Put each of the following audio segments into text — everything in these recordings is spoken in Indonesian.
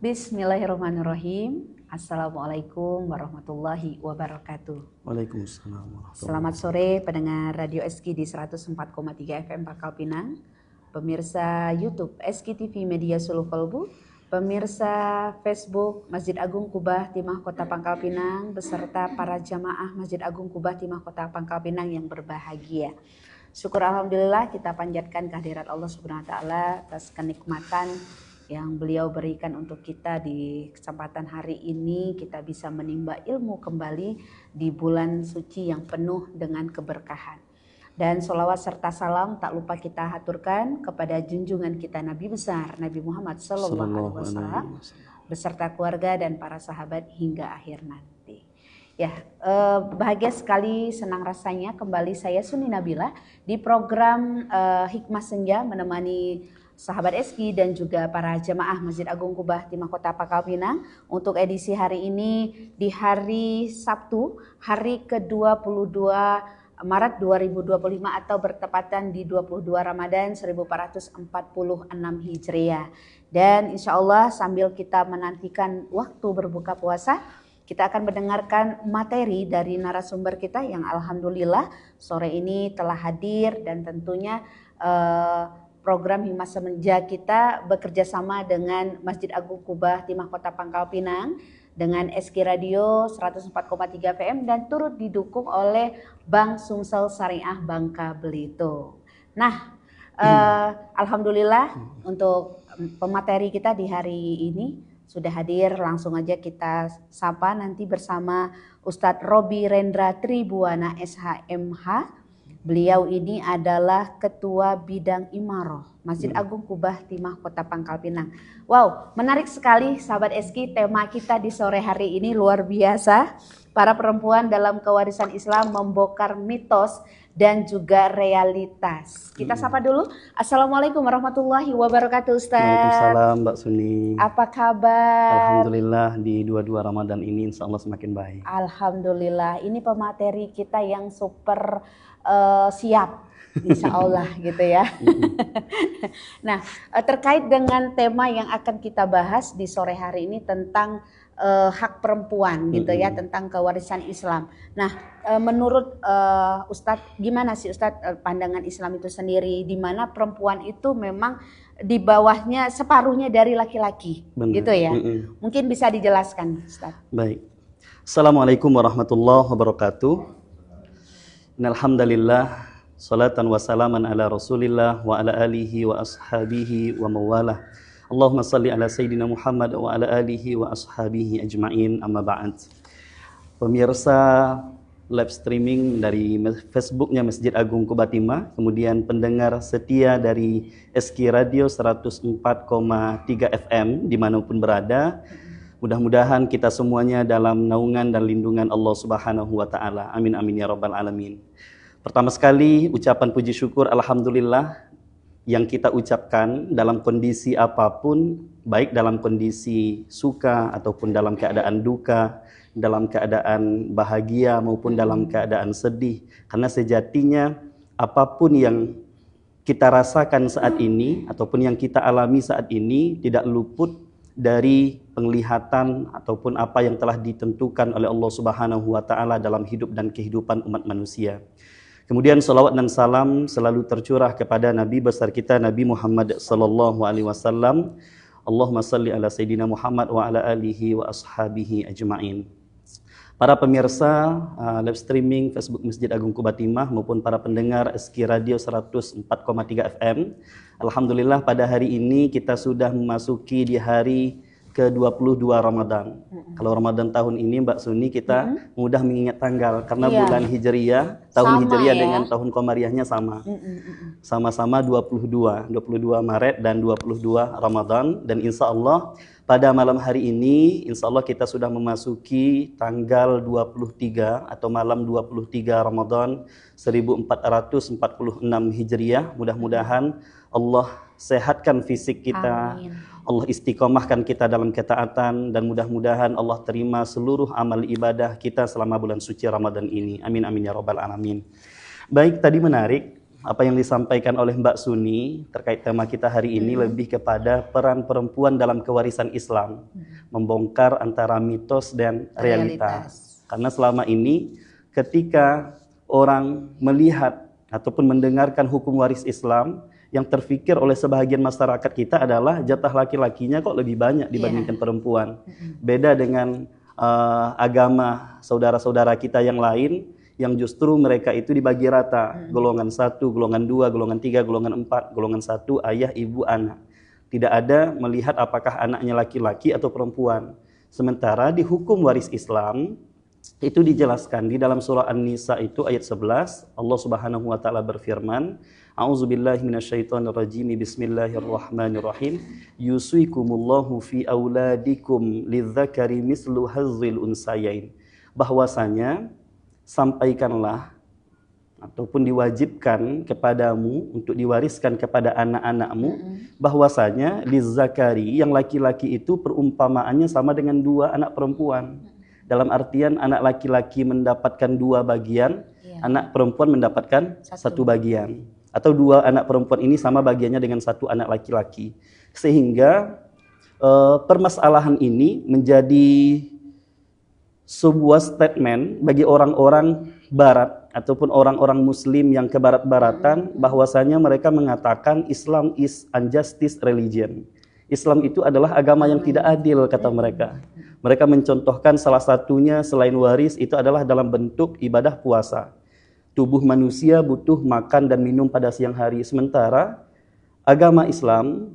Bismillahirrahmanirrahim. Assalamualaikum warahmatullahi wabarakatuh. Waalaikumsalam warahmatullahi Selamat sore pendengar Radio SK di 104,3 FM Pangkal Pinang, pemirsa YouTube SK TV Media Suluh Kolbu, pemirsa Facebook Masjid Agung Kubah Timah Kota Pangkal Pinang, beserta para jamaah Masjid Agung Kubah Timah Kota Pangkal Pinang yang berbahagia. Syukur alhamdulillah kita panjatkan kehadirat Allah Subhanahu wa taala atas kenikmatan yang beliau berikan untuk kita di kesempatan hari ini, kita bisa menimba ilmu kembali di bulan suci yang penuh dengan keberkahan. Dan sholawat serta salam tak lupa kita haturkan kepada junjungan kita Nabi besar Nabi Muhammad Sallallahu Alaihi Wasallam beserta keluarga dan para sahabat hingga akhir nanti. Ya, bahagia sekali, senang rasanya kembali saya Suni Nabila di program Hikmah Senja menemani sahabat SK dan juga para jemaah Masjid Agung Kubah Timah Kota Pangkal Pinang untuk edisi hari ini di hari Sabtu, hari ke-22 Maret 2025 atau bertepatan di 22 Ramadan 1446 Hijriah. Dan insya Allah sambil kita menantikan waktu berbuka puasa, kita akan mendengarkan materi dari narasumber kita yang alhamdulillah sore ini telah hadir dan tentunya program Hikmah Senja kita bekerja sama dengan Masjid Agung Kubah Timah Kota Pangkal Pinang dengan SK Radio 104,3 FM dan turut didukung oleh Bank Sumsel Syariah Bangka Belitung. Nah, alhamdulillah untuk pemateri kita di hari ini sudah hadir, langsung aja kita sapa nanti bersama Ustadz Robi Rendra Tribuana SHMH. Beliau ini adalah Ketua Bidang Imaroh Masjid Agung Kubah Timah Kota Pangkal Pinang. Wow, menarik sekali sahabat SK, tema kita di sore hari ini luar biasa. Para perempuan dalam kewarisan Islam membongkar mitos dan juga realitas. Kita sapa dulu. Assalamualaikum warahmatullahi wabarakatuh, Ustaz. Waalaikumsalam Mbak Suni. Apa kabar? Alhamdulillah di 22 Ramadan ini insya Allah semakin baik. Alhamdulillah, ini pemateri kita yang super siap insya Allah gitu ya. Nah, terkait dengan tema yang akan kita bahas di sore hari ini tentang hak perempuan gitu ya, tentang kewarisan Islam. Nah, menurut Ustadz, gimana sih Ustadz pandangan Islam itu sendiri, di mana perempuan itu memang di bawahnya separuhnya dari laki-laki gitu ya. Mungkin bisa dijelaskan Ustadz. Baik. Assalamualaikum warahmatullahi wabarakatuh. Alhamdulillah, salatan wa salaman ala rasulillah wa ala alihi wa ashabihi wa mawalah. Allahumma salli ala Sayyidina Muhammad wa ala alihi wa ashabihi ajma'in, amma ba'd. Pemirsa live streaming dari Facebooknya Masjid Agung Kubah Timah, kemudian pendengar setia dari SK Radio 104,3 FM dimanapun berada, mudah-mudahan kita semuanya dalam naungan dan lindungan Allah Subhanahu wa Ta'ala. Amin amin ya Rabbal Alamin. Pertama sekali ucapan puji syukur alhamdulillah yang kita ucapkan dalam kondisi apapun, baik dalam kondisi suka ataupun dalam keadaan duka, dalam keadaan bahagia maupun dalam keadaan sedih. Karena sejatinya apapun yang kita rasakan saat ini ataupun yang kita alami saat ini tidak luput dari penglihatan ataupun apa yang telah ditentukan oleh Allah Subhanahu wa Ta'ala dalam hidup dan kehidupan umat manusia. Kemudian salawat dan salam selalu tercurah kepada Nabi besar kita Nabi Muhammad sallallahu alaihi wasallam. Allahumma salli ala Sayyidina Muhammad wa ala alihi wa ashabihi ajma'in. Para pemirsa live streaming Facebook Masjid Agung Kubah Timah maupun para pendengar SK Radio 104,3 FM. Alhamdulillah pada hari ini kita sudah memasuki di hari ke-22 Ramadan. Kalau Ramadan tahun ini Mbak Suni kita mudah mengingat tanggal karena bulan Hijriyah, tahun Hijriyah dengan tahun Komariahnya sama. Sama-sama 22 Maret dan 22 Ramadan, dan insya Allah pada malam hari ini insya Allah kita sudah memasuki tanggal 23 atau malam 23 Ramadan 1446 Hijriah. Mudah-mudahan Allah sehatkan fisik kita. Amin. Allah istiqomahkan kita dalam ketaatan, dan mudah-mudahan Allah terima seluruh amal ibadah kita selama bulan suci Ramadan ini. Amin amin ya Rabbal Alamin. Baik, tadi menarik apa yang disampaikan oleh Mbak Suni terkait tema kita hari ini lebih kepada peran perempuan dalam kewarisan Islam, membongkar antara mitos dan realitas. Karena selama ini ketika orang melihat ataupun mendengarkan hukum waris Islam, yang terfikir oleh sebahagian masyarakat kita adalah jatah laki-lakinya kok lebih banyak dibandingkan perempuan. Beda dengan agama saudara-saudara kita yang lain, yang justru mereka itu dibagi rata, golongan 1, golongan 2, golongan 3, golongan 4, golongan 1, ayah, ibu, anak. Tidak ada melihat apakah anaknya laki-laki atau perempuan. Sementara di hukum waris Islam, itu dijelaskan di dalam surah An-Nisa itu ayat 11, Allah Subhanahu wa taala berfirman, A'udzubillahi minasyaitonirrajim, bismillahirrahmanirrahim, yusikumullahu fi auladikum lidzakari mislu hazzil unsayain. Bahwasanya sampaikanlah ataupun diwajibkan kepadamu untuk diwariskan kepada anak-anakmu bahwasanya lizzakari, yang laki-laki itu perumpamaannya sama dengan 2 anak perempuan. Dalam artian anak laki-laki mendapatkan 2 bagian, anak perempuan mendapatkan 1 bagian. Atau 2 anak perempuan ini sama bagiannya dengan 1 anak laki-laki. Sehingga permasalahan ini menjadi sebuah statement bagi orang-orang barat ataupun orang-orang muslim yang kebarat-baratan, bahwasanya mereka mengatakan Islam is unjustice religion. Islam itu adalah agama yang tidak adil, kata mereka. Mereka mencontohkan salah satunya selain waris itu adalah dalam bentuk ibadah puasa. Tubuh manusia butuh makan dan minum pada siang hari. Sementara agama Islam,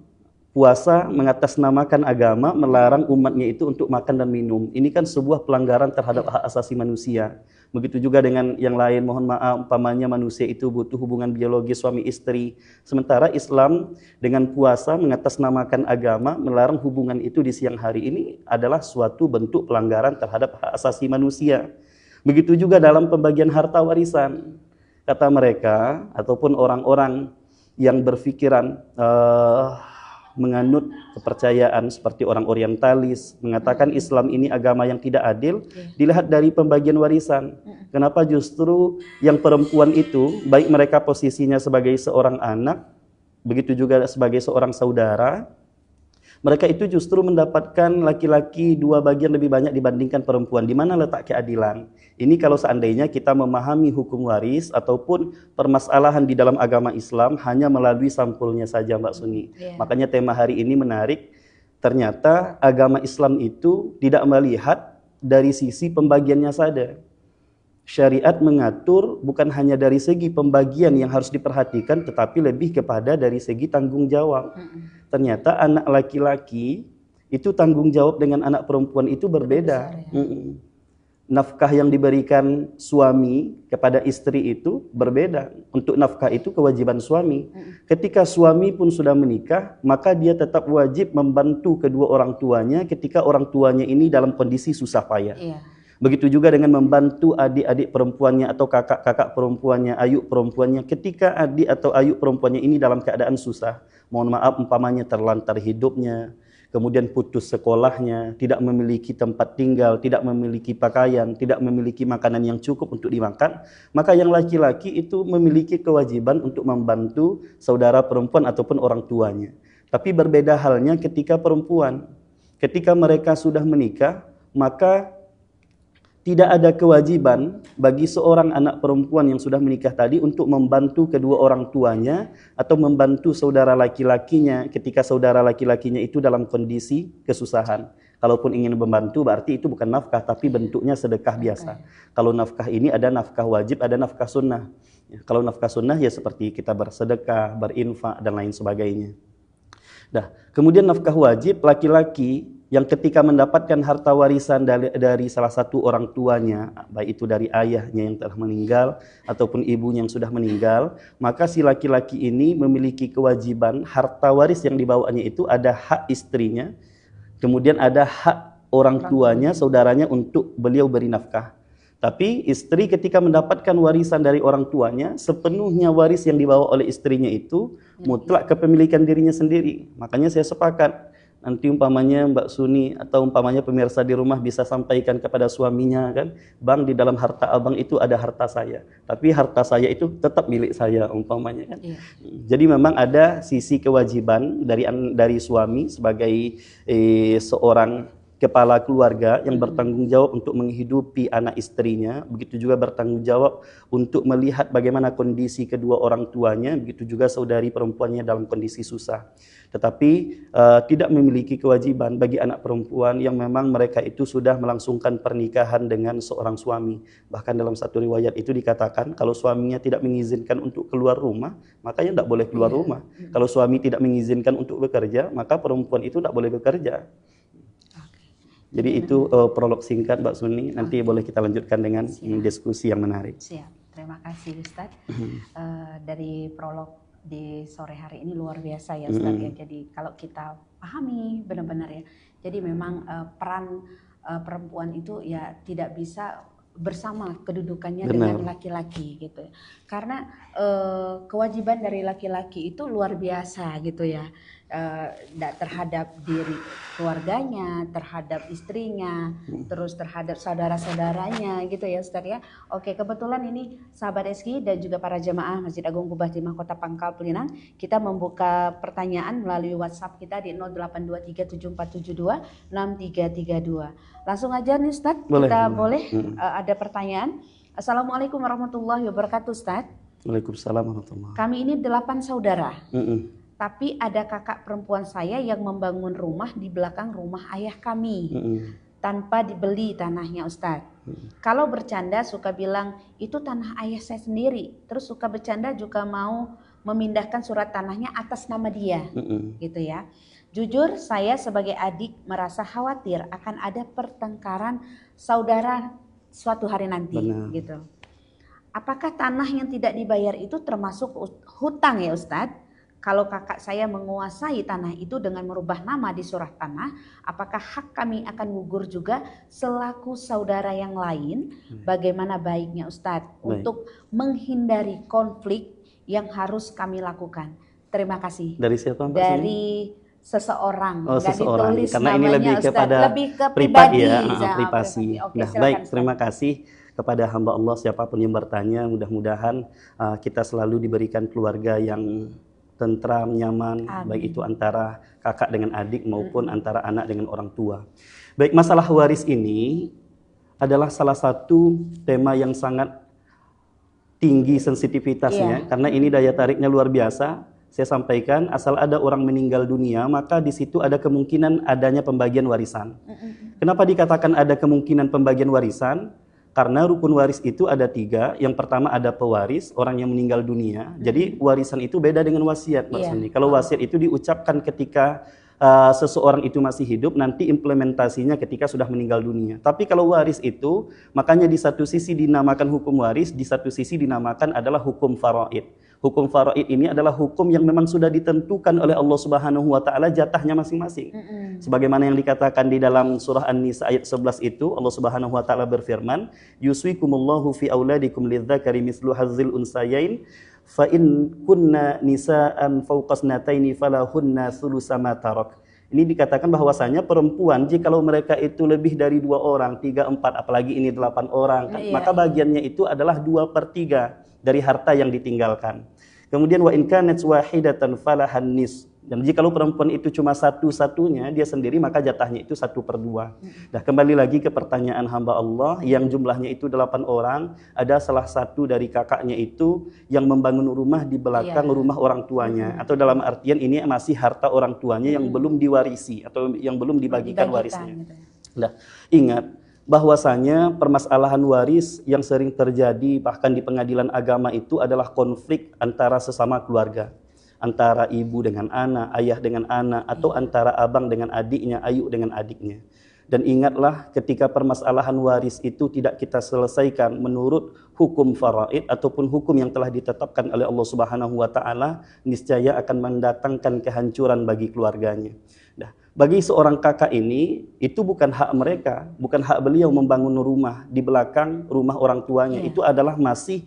puasa mengatasnamakan agama, melarang umatnya itu untuk makan dan minum. Ini kan sebuah pelanggaran terhadap hak asasi manusia. Begitu juga dengan yang lain, mohon maaf, umpamanya manusia itu butuh hubungan biologis suami istri. Sementara Islam dengan puasa mengatasnamakan agama, melarang hubungan itu di siang hari. Ini adalah suatu bentuk pelanggaran terhadap hak asasi manusia. Begitu juga dalam pembagian harta warisan. Kata mereka, ataupun orang-orang yang berpikiran menganut kepercayaan seperti orang orientalis, mengatakan Islam ini agama yang tidak adil, dilihat dari pembagian warisan. Kenapa justru yang perempuan itu, baik mereka posisinya sebagai seorang anak, begitu juga sebagai seorang saudara, mereka itu justru mendapatkan laki-laki 2 bagian lebih banyak dibandingkan perempuan. Di mana letak keadilan? Ini kalau seandainya kita memahami hukum waris ataupun permasalahan di dalam agama Islam hanya melalui sampulnya saja, Mbak Suni. Makanya tema hari ini menarik. Ternyata agama Islam itu tidak melihat dari sisi pembagiannya saja. Syariat mengatur bukan hanya dari segi pembagian yang harus diperhatikan, tetapi lebih kepada dari segi tanggung jawab. Ternyata anak laki-laki itu tanggung jawab dengan anak perempuan itu berbeda. Nafkah yang diberikan suami kepada istri itu berbeda. Untuk nafkah itu kewajiban suami. Ketika suami pun sudah menikah, maka dia tetap wajib membantu kedua orang tuanya ketika orang tuanya ini dalam kondisi susah payah. Begitu juga dengan membantu adik-adik perempuannya atau kakak-kakak perempuannya, ayuk perempuannya ketika adik atau ayuk perempuannya ini dalam keadaan susah. Mohon maaf, umpamanya terlantar hidupnya, kemudian putus sekolahnya, tidak memiliki tempat tinggal, tidak memiliki pakaian, tidak memiliki makanan yang cukup untuk dimakan, maka yang laki-laki itu memiliki kewajiban untuk membantu saudara perempuan ataupun orang tuanya. Tapi berbeda halnya ketika perempuan. Ketika mereka sudah menikah, maka tidak ada kewajiban bagi seorang anak perempuan yang sudah menikah tadi untuk membantu kedua orang tuanya atau membantu saudara laki-lakinya ketika saudara laki-lakinya itu dalam kondisi kesusahan. Kalaupun ingin membantu berarti itu bukan nafkah tapi bentuknya sedekah biasa. Kalau nafkah ini ada nafkah wajib, ada nafkah sunnah. Kalau nafkah sunnah ya seperti kita bersedekah, berinfak dan lain sebagainya. Nah, kemudian nafkah wajib laki-laki yang ketika mendapatkan harta warisan dari salah satu orang tuanya, baik itu dari ayahnya yang telah meninggal ataupun ibunya yang sudah meninggal, maka si laki-laki ini memiliki kewajiban harta waris yang dibawanya itu ada hak istrinya, kemudian ada hak orang tuanya, saudaranya untuk beliau beri nafkah. Tapi istri ketika mendapatkan warisan dari orang tuanya, sepenuhnya waris yang dibawa oleh istrinya itu mutlak kepemilikan dirinya sendiri. Makanya saya sepakat, Nanti umpamanya Mbak Suni atau umpamanya pemirsa di rumah bisa sampaikan kepada suaminya kan, Bang, di dalam harta abang itu ada harta saya, tapi harta saya itu tetap milik saya umpamanya kan. Iya. Jadi memang ada sisi kewajiban dari suami sebagai seorang kepala keluarga yang bertanggung jawab untuk menghidupi anak istrinya, begitu juga bertanggung jawab untuk melihat bagaimana kondisi kedua orang tuanya, begitu juga saudari perempuannya dalam kondisi susah. Tetapi tidak memiliki kewajiban bagi anak perempuan yang memang mereka itu sudah melangsungkan pernikahan dengan seorang suami. Bahkan dalam satu riwayat itu dikatakan kalau suaminya tidak mengizinkan untuk keluar rumah, makanya tidak boleh keluar rumah. Kalau suami tidak mengizinkan untuk bekerja, maka perempuan itu tidak boleh bekerja. Jadi itu prolog singkat Mbak Suni, nanti boleh kita lanjutkan dengan diskusi yang menarik. Siap, terima kasih Ustadz. Dari prolog di sore hari ini luar biasa ya Ustadz ya. Jadi kalau kita pahami benar-benar ya, jadi memang peran perempuan itu ya tidak bisa bersama kedudukannya dengan laki-laki gitu. Karena kewajiban dari laki-laki itu luar biasa gitu ya. Terhadap diri keluarganya, terhadap istrinya, terus terhadap saudara-saudaranya gitu ya Ustaz ya. Oke, kebetulan ini sahabat SK dan juga para jemaah Masjid Agung Kubah di Mahkota Pangkal Pinang, kita membuka pertanyaan melalui WhatsApp kita di 082374726332. Langsung aja nih Ustaz, kita boleh ada pertanyaan. Assalamualaikum warahmatullahi wabarakatuh Ustaz. Waalaikumsalam warahmatullahi wabarakatuh. Kami ini 8 saudara. Tapi ada kakak perempuan saya yang membangun rumah di belakang rumah ayah kami tanpa dibeli tanahnya Ustadz. Kalau bercanda suka bilang itu tanah ayah saya sendiri. Terus suka bercanda juga mau memindahkan surat tanahnya atas nama dia, gitu ya. Jujur saya sebagai adik merasa khawatir akan ada pertengkaran saudara suatu hari nanti, gitu. Apakah tanah yang tidak dibayar itu termasuk hutang ya Ustadz? Kalau kakak saya menguasai tanah itu dengan merubah nama di surat tanah, apakah hak kami akan gugur juga selaku saudara yang lain? Bagaimana baiknya Ustadz untuk menghindari konflik yang harus kami lakukan? Terima kasih. Dari siapa Mbak? Dari seseorang. Seseorang. Ditulis karena ini lebih Ustadz. kepada lebih ke pribadi ya, privasi. Oke, nah, baik, terima kasih kepada hamba Allah siapapun yang bertanya. Mudah-mudahan kita selalu diberikan keluarga yang tentram, nyaman, baik itu antara kakak dengan adik maupun antara anak dengan orang tua. Baik, masalah waris ini adalah salah satu tema yang sangat tinggi sensitivitasnya, karena ini daya tariknya luar biasa. Saya sampaikan, asal ada orang meninggal dunia, maka di situ ada kemungkinan adanya pembagian warisan. Kenapa dikatakan ada kemungkinan pembagian warisan? Karena rukun waris itu ada 3. Yang pertama ada pewaris, orang yang meninggal dunia. Jadi warisan itu beda dengan wasiat maksudnya. Kalau wasiat itu diucapkan ketika seseorang itu masih hidup, nanti implementasinya ketika sudah meninggal dunia. Tapi kalau waris itu, makanya di satu sisi dinamakan hukum waris, di satu sisi dinamakan adalah hukum faraid. Hukum faraid ini adalah hukum yang memang sudah ditentukan oleh Allah Subhanahu wa taala jatahnya masing-masing. Sebagaimana yang dikatakan di dalam surah An-Nisa ayat 11 itu, Allah Subhanahu wa taala berfirman, "Yuswikumullahu fi auladikum lidzakari mislu hazzil unsayain, fa in kunna nisaan fawqasnataini falahunna thulutsa ma tarak." Ini dikatakan bahwasanya perempuan jikalau mereka itu lebih dari 2 orang, 3, 4, apalagi ini 8 orang, maka bagiannya itu adalah 2/3 dari harta yang ditinggalkan. Kemudian wa in kanat wahidatan falahan nis. Dan jikalau perempuan itu cuma satu-satunya, dia sendiri, maka jatahnya itu 1/2. Nah, kembali lagi ke pertanyaan hamba Allah yang jumlahnya itu 8 orang, ada salah satu dari kakaknya itu yang membangun rumah di belakang rumah orang tuanya, atau dalam artian ini masih harta orang tuanya yang belum diwarisi atau yang belum dibagikan warisnya. Nah, ingat bahwasanya permasalahan waris yang sering terjadi bahkan di pengadilan agama itu adalah konflik antara sesama keluarga, antara ibu dengan anak, ayah dengan anak, atau antara abang dengan adiknya, ayu dengan adiknya. Dan ingatlah, ketika permasalahan waris itu tidak kita selesaikan menurut hukum faraid ataupun hukum yang telah ditetapkan oleh Allah Subhanahu wa taala, niscaya akan mendatangkan kehancuran bagi keluarganya. Nah, bagi seorang kakak ini, itu bukan hak mereka, bukan hak beliau membangun rumah di belakang rumah orang tuanya. Itu adalah masih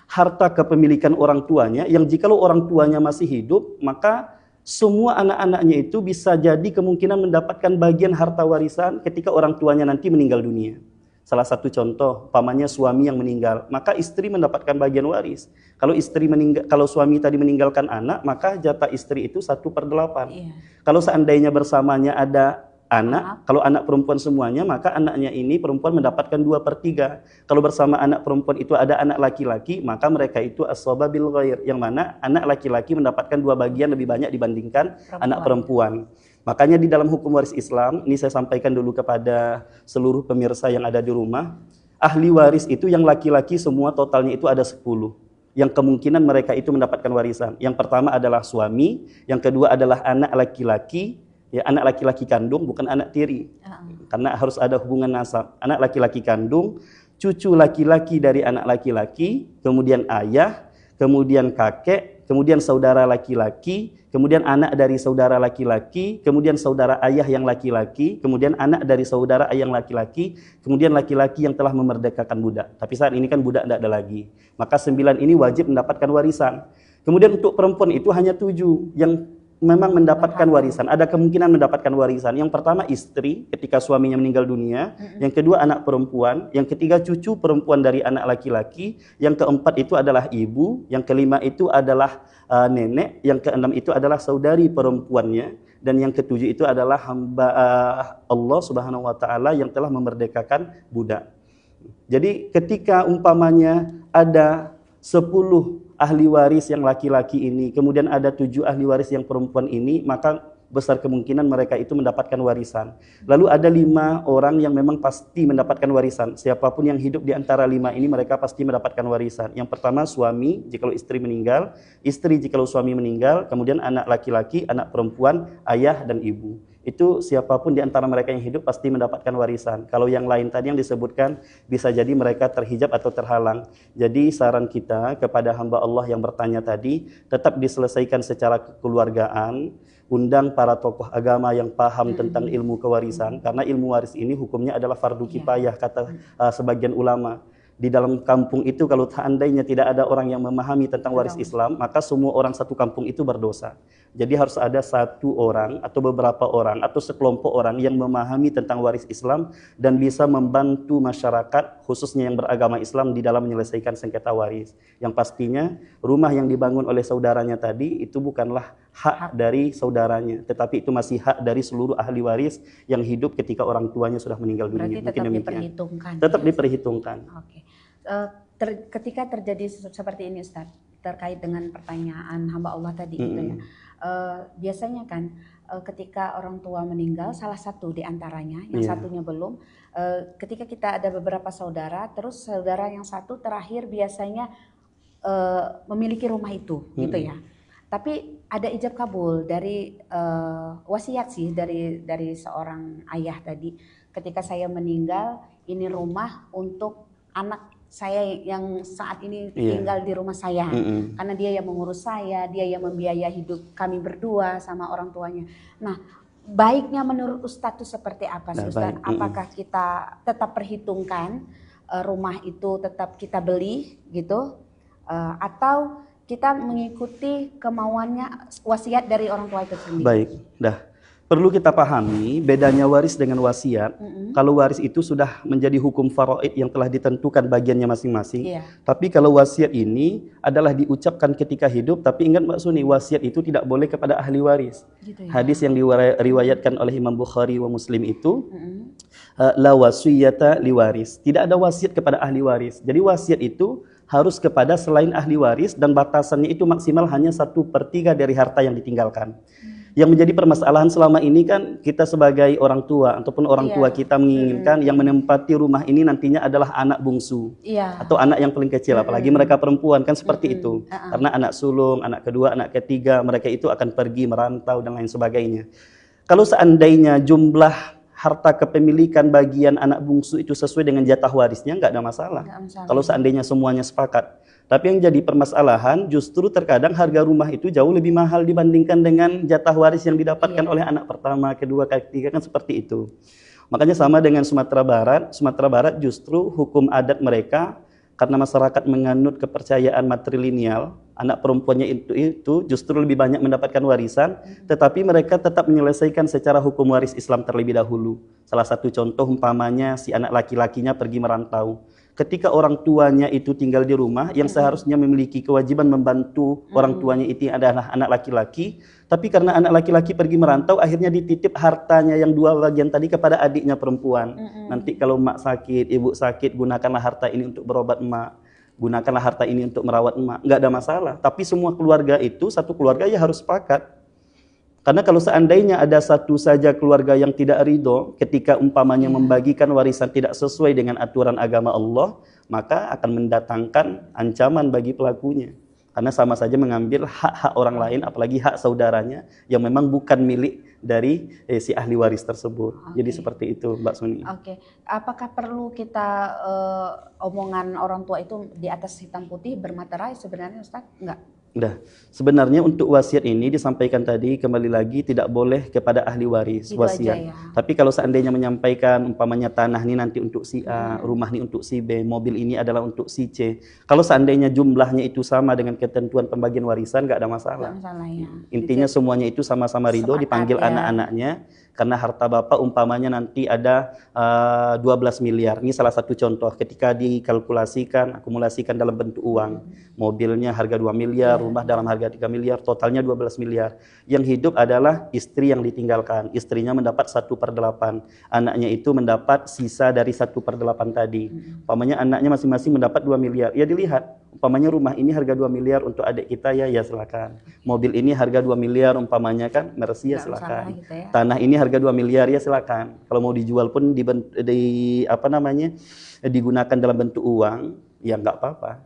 harta kepemilikan orang tuanya, yang jikalau orang tuanya masih hidup, maka semua anak-anaknya itu bisa jadi kemungkinan mendapatkan bagian harta warisan ketika orang tuanya nanti meninggal dunia. Salah satu contoh, pamannya suami yang meninggal, maka istri mendapatkan bagian waris. Kalau suami tadi meninggalkan anak, maka jatah istri itu 1/8. Iya. Kalau seandainya bersamanya ada anak, kalau anak perempuan semuanya, maka anaknya ini perempuan mendapatkan 2/3. Kalau bersama anak perempuan itu ada anak laki-laki, maka mereka itu as-saba bil ghair, yang mana anak laki-laki mendapatkan 2 bagian lebih banyak dibandingkan anak perempuan. Makanya di dalam hukum waris Islam, ini saya sampaikan dulu kepada seluruh pemirsa yang ada di rumah, ahli waris itu yang laki-laki semua totalnya itu ada 10. Yang kemungkinan mereka itu mendapatkan warisan. Yang pertama adalah suami, yang kedua adalah anak laki-laki, ya anak laki-laki kandung, bukan anak tiri. Karena harus ada hubungan nasab. Anak laki-laki kandung, cucu laki-laki dari anak laki-laki, kemudian ayah, kemudian kakek, kemudian saudara laki-laki, kemudian anak dari saudara laki-laki, kemudian saudara ayah yang laki-laki, kemudian anak dari saudara ayah yang laki-laki, kemudian laki-laki yang telah memerdekakan budak. Tapi saat ini kan budak tidak ada lagi. Maka 9 ini wajib mendapatkan warisan. Kemudian untuk perempuan itu hanya 7 yang memang mendapatkan warisan, ada kemungkinan mendapatkan warisan. Yang pertama istri ketika suaminya meninggal dunia, yang kedua anak perempuan, yang ketiga cucu perempuan dari anak laki-laki, yang keempat itu adalah ibu, yang kelima itu adalah nenek, yang keenam itu adalah saudari perempuannya, dan yang ketujuh itu adalah hamba Allah Subhanahu wa taala yang telah memerdekakan budak. Jadi ketika umpamanya ada 10 ahli waris yang laki-laki ini, kemudian ada 7 ahli waris yang perempuan ini, maka besar kemungkinan mereka itu mendapatkan warisan. Lalu ada 5 orang yang memang pasti mendapatkan warisan. Siapapun yang hidup di antara 5 ini, mereka pasti mendapatkan warisan. Yang pertama suami, jikalau istri meninggal, istri jikalau suami meninggal, kemudian anak laki-laki, anak perempuan, ayah dan ibu. Itu siapapun di antara mereka yang hidup pasti mendapatkan warisan. Kalau yang lain tadi yang disebutkan, bisa jadi mereka terhijab atau terhalang. Jadi saran kita kepada hamba Allah yang bertanya tadi, tetap diselesaikan secara kekeluargaan, undang para tokoh agama yang paham tentang ilmu kewarisan, karena ilmu waris ini hukumnya adalah fardu kifayah, kata sebagian ulama. Di dalam kampung itu kalau seandainya tidak ada orang yang memahami tentang waris Islam, maka semua orang satu kampung itu berdosa. Jadi harus ada 1 orang atau beberapa orang atau sekelompok orang yang memahami tentang waris Islam dan bisa membantu masyarakat khususnya yang beragama Islam di dalam menyelesaikan sengketa waris. Yang pastinya rumah yang dibangun oleh saudaranya tadi itu bukanlah hak dari saudaranya, tetapi itu masih hak dari seluruh ahli waris yang hidup ketika orang tuanya sudah meninggal dunia. Berarti tetap diperhitungkan. Tetap diperhitungkan. Oke. Ketika terjadi seperti ini Ustaz, terkait dengan pertanyaan hamba Allah tadi itu ya. Biasanya kan ketika orang tua meninggal, salah satu di antaranya, yang satunya belum, ketika kita ada beberapa saudara, terus saudara yang satu terakhir biasanya memiliki rumah itu, gitu ya. Tapi ada ijab kabul dari wasiat sih dari seorang ayah tadi. Ketika saya meninggal, ini rumah untuk anak saya yang saat ini tinggal di rumah saya, karena dia yang mengurus saya, dia yang membiayai hidup kami berdua sama orang tuanya. Nah, baiknya menurut Ustadz itu seperti apa sih Ustadz? Apakah kita tetap perhitungkan rumah itu tetap kita beli gitu, atau kita mengikuti kemauannya wasiat dari orang tua itu sendiri? Baik, perlu kita pahami bedanya waris dengan wasiat. Kalau waris itu sudah menjadi hukum faraid yang telah ditentukan bagiannya masing-masing. Tapi kalau wasiat ini adalah diucapkan ketika hidup, tapi ingat Mbak Suni, wasiat itu tidak boleh kepada ahli waris. Gitu ya? Hadis yang diriwayatkan oleh Imam Bukhari wa Muslim itu, la wasiyata li waris. Tidak ada wasiat kepada ahli waris. Jadi wasiat itu harus kepada selain ahli waris dan batasannya itu maksimal hanya 1/3 dari harta yang ditinggalkan. Yang menjadi permasalahan selama ini kan kita sebagai orang tua ataupun orang tua kita menginginkan yang menempati rumah ini nantinya adalah anak bungsu atau anak yang paling kecil, apalagi mereka perempuan kan seperti itu. Karena anak sulung, anak kedua, anak ketiga mereka itu akan pergi merantau dan lain sebagainya. Kalau seandainya jumlah harta kepemilikan bagian anak bungsu itu sesuai dengan jatah warisnya, nggak ada masalah. Kalau seandainya semuanya sepakat. Tapi yang jadi permasalahan justru terkadang harga rumah itu jauh lebih mahal dibandingkan dengan jatah waris yang didapatkan oleh anak pertama, kedua, ketiga, kan seperti itu. Makanya sama dengan Sumatera Barat. Sumatera Barat justru hukum adat mereka karena masyarakat menganut kepercayaan matrilineal, anak perempuannya itu justru lebih banyak mendapatkan warisan, tetapi mereka tetap menyelesaikan secara hukum waris Islam terlebih dahulu. Salah satu contoh umpamanya si anak laki-lakinya pergi merantau. Ketika orang tuanya itu tinggal di rumah, yang seharusnya memiliki kewajiban membantu orang tuanya itu adalah anak laki-laki, tapi karena anak laki-laki pergi merantau, akhirnya dititip hartanya yang 2 bagian tadi kepada adiknya perempuan. Nanti kalau mak sakit, ibu sakit, gunakanlah harta ini untuk berobat emak, gunakanlah harta ini untuk merawat emak, nggak ada masalah. Tapi semua keluarga itu, satu keluarga ya harus sepakat. Karena kalau seandainya ada satu saja keluarga yang tidak ridho ketika umpamanya membagikan warisan tidak sesuai dengan aturan agama Allah, maka akan mendatangkan ancaman bagi pelakunya. Karena sama saja mengambil hak-hak orang lain, apalagi hak saudaranya yang memang bukan milik dari si ahli waris tersebut. Jadi seperti itu, Mbak Suni. Apakah perlu kita omongan orang tua itu di atas hitam putih bermaterai sebenarnya, Ustaz? Enggak. Udah. Sebenarnya untuk wasiat ini disampaikan tadi kembali lagi tidak boleh kepada ahli waris Itu wasiat. aja ya. Tapi kalau seandainya menyampaikan umpamanya tanah ini nanti untuk si A, rumah ini untuk si B, mobil ini adalah untuk si C. Kalau seandainya jumlahnya itu sama dengan ketentuan pembagian warisan nggak ada masalah. Nggak masalah ya. Intinya semuanya itu sama-sama ridho, Sepakat, dipanggil ya. anak-anaknya. Karena harta bapak umpamanya nanti ada 12 miliar. Ini salah satu contoh ketika dikalkulasikan, akumulasikan dalam bentuk uang. Mobilnya harga 2 miliar, rumah dalam harga 3 miliar, totalnya 12 miliar. Yang hidup adalah istri yang ditinggalkan. Istrinya mendapat 1/8. Anaknya itu mendapat sisa dari 1/8 tadi. Umpamanya anaknya masing-masing mendapat 2 miliar. Ya dilihat, umpamanya rumah ini harga 2 miliar untuk adik kita ya silakan. Mobil ini harga 2 miliar umpamanya kan, Mercy ya silakan. Gitu ya. Tanah ini harga 2 miliar ya silakan. Kalau mau dijual pun digunakan dalam bentuk uang, ya nggak apa-apa.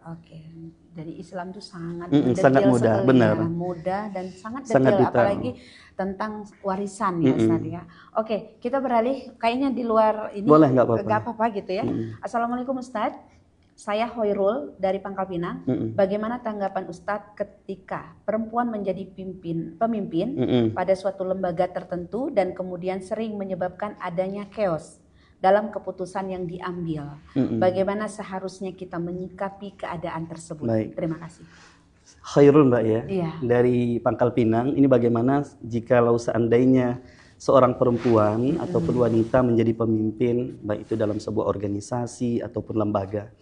Jadi Islam itu sangat sangat mudah, benar. Ya, mudah dan sangat Sangat detail, detail. apalagi tentang warisan ya, Ustaz ya. Kita beralih kayaknya di luar ini. Boleh, nggak apa-apa. Nggak apa-apa gitu ya. Assalamualaikum Ustaz. Saya Hoirul dari Pangkal Pinang. Bagaimana tanggapan Ustadz ketika perempuan menjadi pemimpin pada suatu lembaga tertentu dan kemudian sering menyebabkan adanya chaos dalam keputusan yang diambil? Bagaimana seharusnya kita menyikapi keadaan tersebut? Baik. Terima kasih. Khairul Mbak ya, Iya. dari Pangkal Pinang. Ini bagaimana jikalau seandainya seorang perempuan ataupun wanita menjadi pemimpin, baik itu dalam sebuah organisasi ataupun lembaga.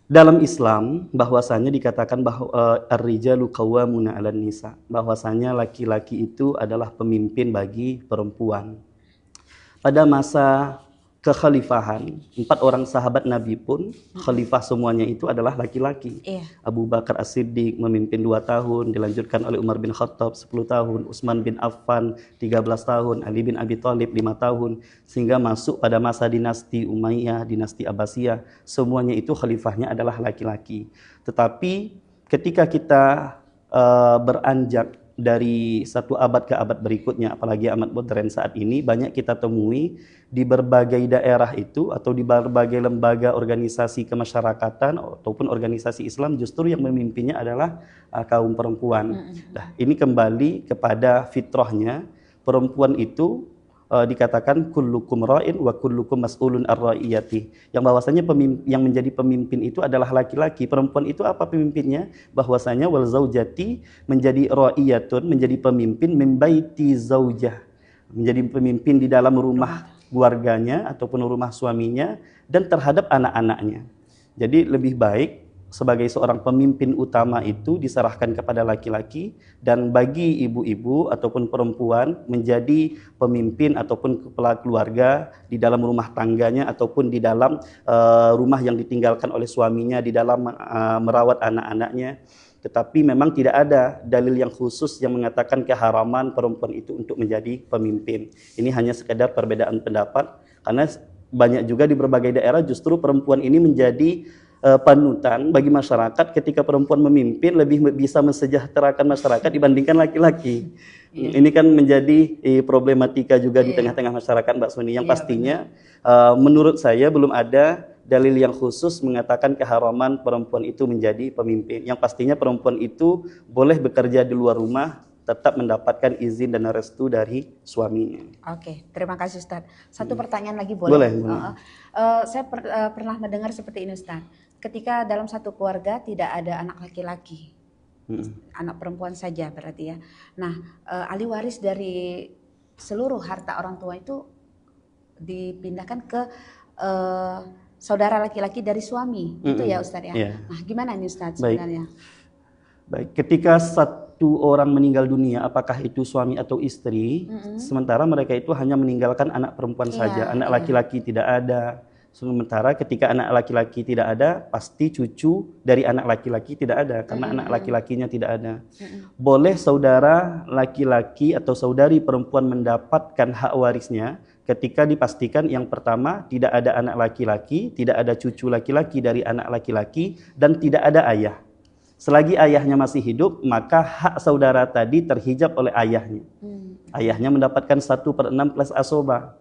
Dalam Islam bahwasanya dikatakan bahwa ar-rijalu qawwamuna 'alan nisa, bahwasanya laki-laki itu adalah pemimpin bagi perempuan. Pada masa kekhalifahan, 4 orang sahabat Nabi pun khalifah semuanya itu adalah laki-laki. Abu Bakar As-Siddiq memimpin 2 tahun, dilanjutkan oleh Umar bin Khattab 10 tahun, Utsman bin Affan 13 tahun, Ali bin Abi Thalib 5 tahun, sehingga masuk pada masa dinasti Umayyah, dinasti Abbasiyah, semuanya itu khalifahnya adalah laki-laki. Tetapi ketika kita beranjak dari 1 abad ke abad berikutnya, apalagi amat modern saat ini, banyak kita temui di berbagai daerah itu atau di berbagai lembaga organisasi kemasyarakatan ataupun organisasi Islam justru yang memimpinnya adalah kaum perempuan. Nah, ini kembali kepada fitrahnya perempuan itu dikatakan kullukum ra'in wa kullukum mas'ulun ar-ra'iyati. Yang bahwasanya yang menjadi pemimpin itu adalah laki-laki. Perempuan itu apa pemimpinnya? Bahwasanya wal zaujati menjadi ra'iyatun, menjadi pemimpin min baiti zaujah. Menjadi pemimpin di dalam rumah keluarganya ataupun rumah suaminya dan terhadap anak-anaknya. Jadi lebih baik sebagai seorang pemimpin utama itu diserahkan kepada laki-laki, dan bagi ibu-ibu ataupun perempuan menjadi pemimpin ataupun kepala keluarga di dalam rumah tangganya ataupun di dalam rumah yang ditinggalkan oleh suaminya, di dalam merawat anak-anaknya. Tetapi memang tidak ada dalil yang khusus yang mengatakan keharaman perempuan itu untuk menjadi pemimpin. Ini hanya sekedar perbedaan pendapat, karena banyak juga di berbagai daerah justru perempuan ini menjadi panutan bagi masyarakat. Ketika perempuan memimpin lebih bisa mensejahterakan masyarakat dibandingkan laki-laki. Ini kan menjadi problematika juga di tengah-tengah masyarakat, Mbak Suni, yang pastinya menurut saya belum ada dalil yang khusus mengatakan keharaman perempuan itu menjadi pemimpin. Yang pastinya perempuan itu boleh bekerja di luar rumah, tetap mendapatkan izin dan restu dari suaminya. Terima kasih Ustaz. Satu pertanyaan lagi boleh? Boleh. Saya pernah mendengar seperti ini Ustaz. ketika dalam satu keluarga tidak ada anak laki-laki, Mm-mm. anak perempuan saja berarti ya. Nah, ahli waris dari seluruh harta orang tua itu dipindahkan ke eh, saudara laki-laki dari suami, gitu ya Ustadz ya. Iya. Nah, gimana ini Ustadz Baik. sebenarnya? Baik, ketika satu orang meninggal dunia, apakah itu suami atau istri, sementara mereka itu hanya meninggalkan anak perempuan Iya, saja, anak iya. laki-laki tidak ada. Sementara ketika anak laki-laki tidak ada, pasti cucu dari anak laki-laki tidak ada, karena anak laki-lakinya tidak ada. Boleh saudara laki-laki atau saudari perempuan mendapatkan hak warisnya ketika dipastikan yang pertama tidak ada anak laki-laki, tidak ada cucu laki-laki dari anak laki-laki, dan tidak ada ayah. Selagi ayahnya masih hidup, maka hak saudara tadi terhijab oleh ayahnya. Ayahnya mendapatkan 1/6 plus asobah.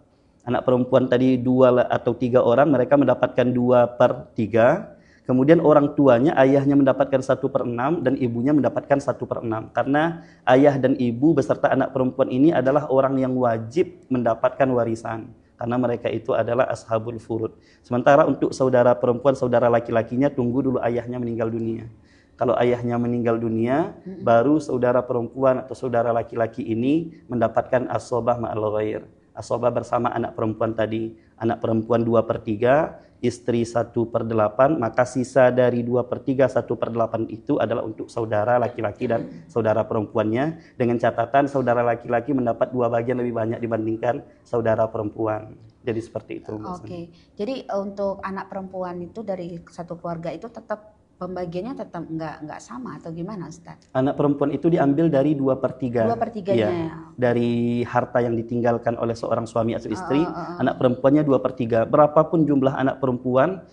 Anak perempuan tadi 2 atau 3 orang, mereka mendapatkan 2/3. Kemudian orang tuanya, ayahnya mendapatkan 1/6 dan ibunya mendapatkan 1/6. Karena ayah dan ibu beserta anak perempuan ini adalah orang yang wajib mendapatkan warisan. Karena mereka itu adalah ashabul furud. Sementara untuk saudara perempuan, saudara laki-lakinya tunggu dulu ayahnya meninggal dunia. Kalau ayahnya meninggal dunia, baru saudara perempuan atau saudara laki-laki ini mendapatkan asobah ma'al ghair. Asobah bersama anak perempuan tadi. Anak perempuan 2/3, istri 1/8, maka sisa dari 2/3, 1/8 itu adalah untuk saudara laki-laki dan saudara perempuannya. Dengan catatan saudara laki-laki mendapat 2 bagian lebih banyak dibandingkan saudara perempuan. Jadi seperti itu. Oke. Jadi untuk anak perempuan itu dari satu keluarga itu tetap pembagiannya tetap nggak sama atau gimana Ustaz? Anak perempuan itu diambil dari 2/3. 2/3-nya ya. Dari harta yang ditinggalkan oleh seorang suami atau istri, anak perempuannya 2/3. Berapapun jumlah anak perempuan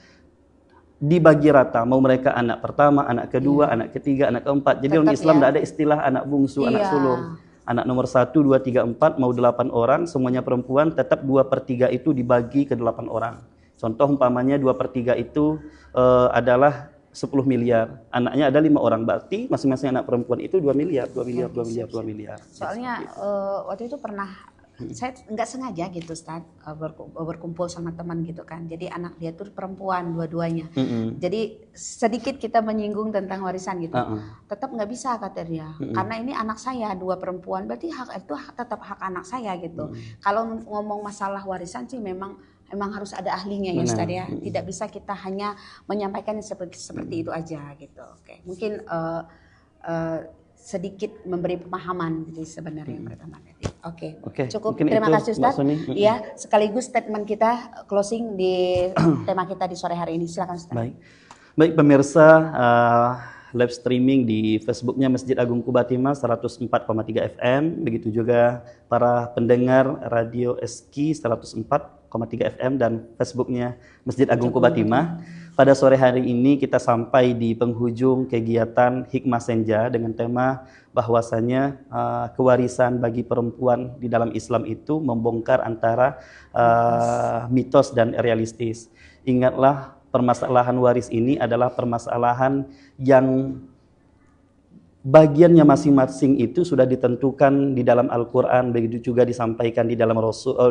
dibagi rata, mau mereka anak pertama, anak kedua, anak ketiga, anak keempat. Jadi Tetap orang Islam ya. tidak ada istilah anak bungsu, anak sulung. Anak nomor 1, 2, 3, 4, mau 8 orang, semuanya perempuan, tetap 2/3 itu dibagi ke 8 orang. Contoh umpamanya 2/3 itu adalah 10 miliar, anaknya ada 5 orang, berarti masing-masing anak perempuan itu 2 miliar, 2 miliar, 2 miliar, 2 miliar. Soalnya waktu itu pernah saya nggak sengaja gitu Ustaz, berkumpul sama teman gitu kan. Jadi anak dia tuh perempuan dua-duanya. Jadi sedikit kita menyinggung tentang warisan gitu. Tetap nggak bisa kata dia. Karena ini anak saya 2 perempuan, berarti hak itu tetap hak anak saya gitu. Kalau ngomong masalah warisan sih memang harus ada ahlinya ya Ustaz ya. Tidak bisa kita hanya menyampaikan seperti itu aja gitu. Oke. Mungkin sedikit memberi pemahaman gitu sebenarnya yang pertama tadi. Oke. Cukup. Mungkin Terima itu, kasih Mbak Ustaz. Suni. Ya, sekaligus statement kita closing di tema kita di sore hari ini. Silakan Ustaz. Baik pemirsa, live streaming di Facebooknya Masjid Agung Quba Timah 104,3 FM, begitu juga para pendengar Radio SK 104,3 FM dan Facebooknya Masjid Agung Quba Timah. Pada sore hari ini kita sampai di penghujung kegiatan Hikmah Senja dengan tema bahwasanya kewarisan bagi perempuan di dalam Islam itu membongkar antara mitos dan realistis. Ingatlah, permasalahan waris ini adalah permasalahan yang bagiannya masing-masing itu sudah ditentukan di dalam Al-Quran, begitu juga disampaikan di dalam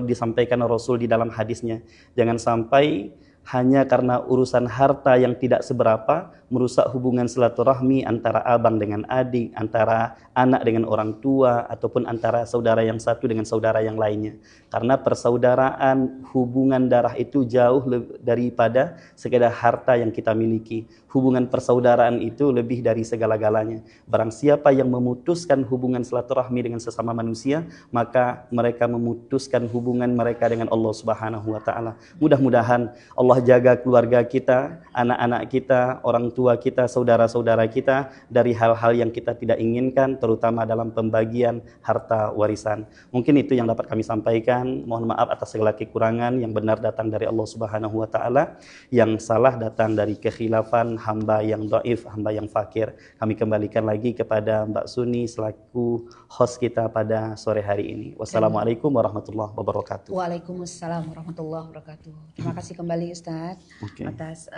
disampaikan Rasul di dalam hadisnya. Jangan sampai hanya karena urusan harta yang tidak seberapa merusak hubungan silaturahmi antara abang dengan adik, antara anak dengan orang tua, ataupun antara saudara yang satu dengan saudara yang lainnya. Karena persaudaraan, hubungan darah itu jauh daripada sekedar harta yang kita miliki. Hubungan persaudaraan itu lebih dari segala-galanya. Barang siapa yang memutuskan hubungan silaturahmi dengan sesama manusia, maka mereka memutuskan hubungan mereka dengan Allah Subhanahu wa taala. Mudah-mudahan Allah jaga keluarga kita, anak-anak kita, orang tua kita, saudara-saudara kita dari hal-hal yang kita tidak inginkan, terutama dalam pembagian harta warisan. Mungkin itu yang dapat kami sampaikan. Mohon maaf atas segala kekurangan. Yang benar datang dari Allah Subhanahu wa taala, yang salah datang dari kekhilafan hamba yang dhaif, hamba yang fakir. Kami kembalikan lagi kepada Mbak Suni selaku host kita pada sore hari ini. Wassalamualaikum warahmatullahi wabarakatuh. Waalaikumsalam warahmatullahi wabarakatuh. Terima kasih kembali Ustaz atas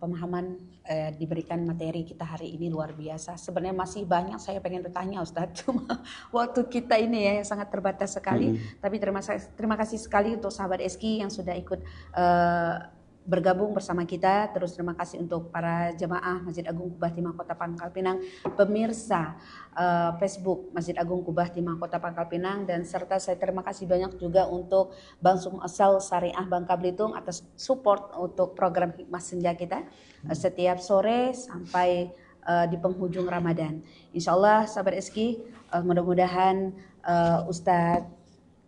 pemahaman diberikan materi kita hari ini luar biasa. Sebenarnya masih banyak saya pengen bertanya Ustaz, cuma waktu kita ini ya yang sangat terbatas sekali. Tapi terima kasih sekali untuk sahabat SK yang sudah ikut bergabung bersama kita. Terus terima kasih untuk para jemaah Masjid Agung Kubah Timah Kota Pangkal Pinang, pemirsa Facebook Masjid Agung Kubah Timah Kota Pangkal Pinang, dan serta saya terima kasih banyak juga untuk Bank Sumsel Syariah Bangka Belitung atas support untuk program Hikmah Senja kita setiap sore sampai di penghujung Ramadan. Insya Allah sahabat SK, mudah-mudahan Ustadz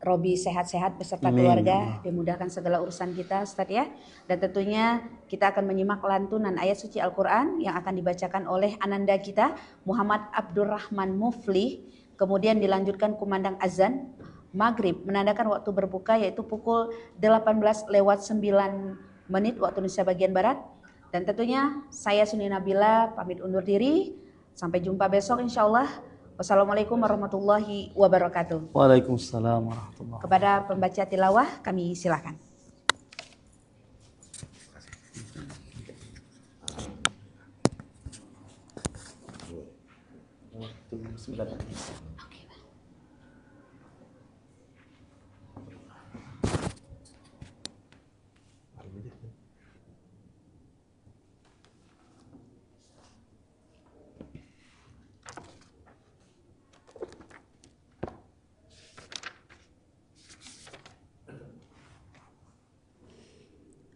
Robi sehat-sehat beserta keluarga, dimudahkan segala urusan kita Ustadz ya. Dan tentunya kita akan menyimak lantunan ayat suci Al-Quran yang akan dibacakan oleh ananda kita Muhammad Abdurrahman Mufli. Kemudian dilanjutkan kumandang azan maghrib menandakan waktu berbuka yaitu pukul 18 lewat 9 menit waktu Indonesia bagian Barat. Dan tentunya saya Suni Nabila pamit undur diri. Sampai jumpa besok insya Allah. Wassalamualaikum warahmatullahi wabarakatuh. Waalaikumsalam warahmatullahi wabarakatuh. Kepada pembaca tilawah kami silakan.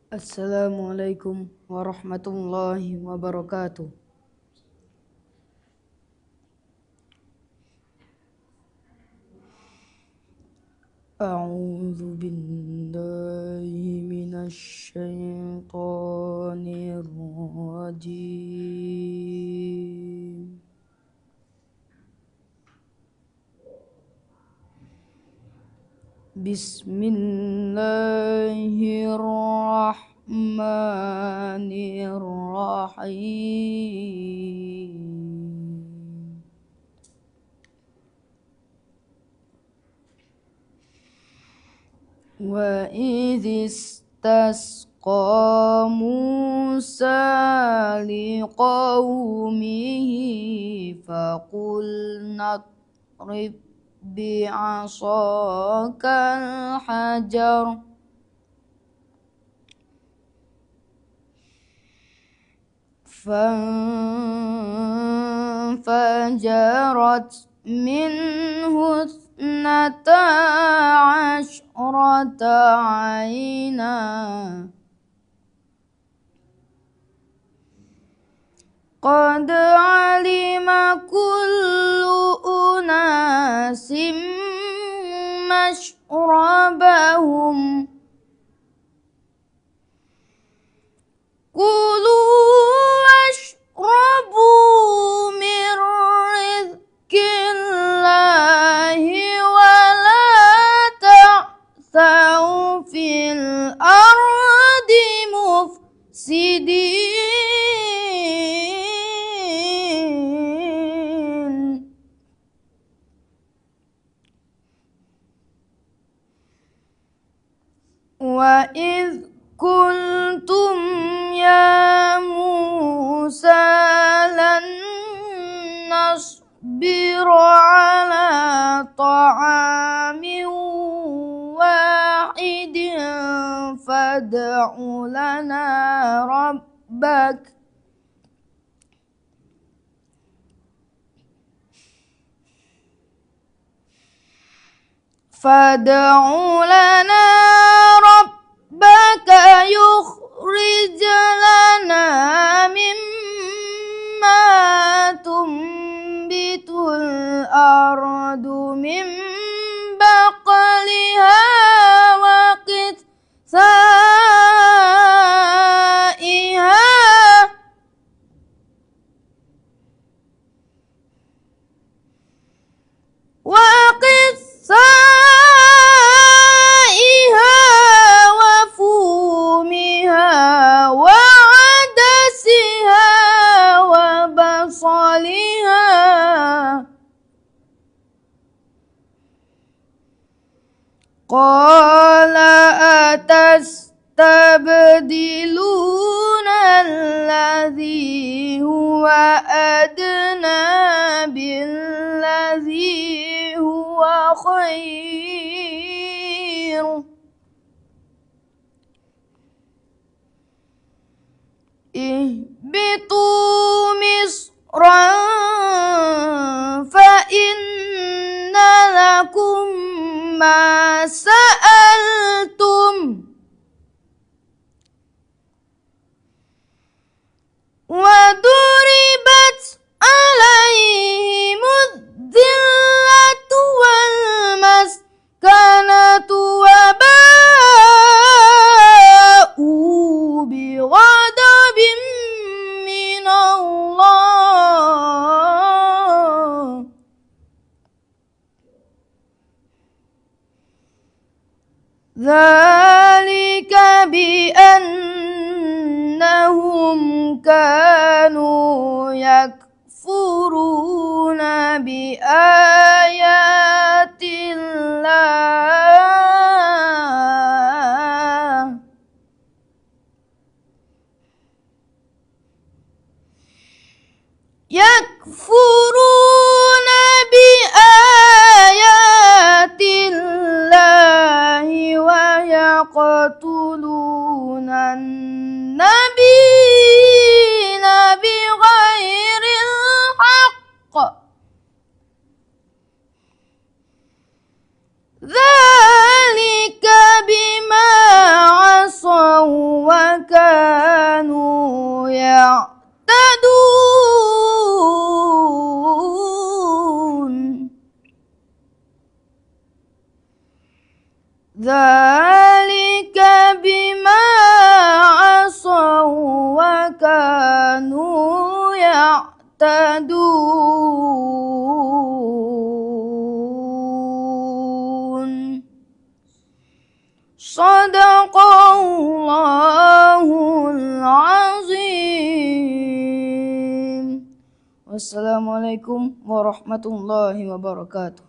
Assalamualaikum warahmatullahi wabarakatuh. A'udzu billahi minasy syaithanir rajim. Bismillahirrahmanirrahim. Wa idh istasqa Musa liqaumihi faqulna idrib bi'asakal hajar fanfajarat minhu ithnata asyrata ayna qad alima kullu unasim mashrabahum kulu washrabu min rizqillahi wa la ta'thaw fil ardi mufsidin wa idh kuntum ya Musa lan nasbiru ala ta'amin wahidin fad'u lana rabbak yukhrij lana mimma tumbitul ardu min baqliha wa qithaiha wa fumiha wa adasiha wa basaliha qala atastabdiluna alladhi huwa adna billadhi huwa khair ihbitu misran fa inna lakum ma sa'altum wa duribat alaihimud dhillatu wal maskanatu wa ba'u bi ghadabin min Allah dzalika bi annahum kanu yakfuruna bi ayatillah yakfuruna bi ayatillahi wa yaqtuluna nabiyina bighairil haqq dzalika bima asaw wa kanu ya'tadun dzalika bima asaw wa kanu ya'tadun Shadaqallahul azim. Wassalamualaikum warahmatullahi wabarakatuh.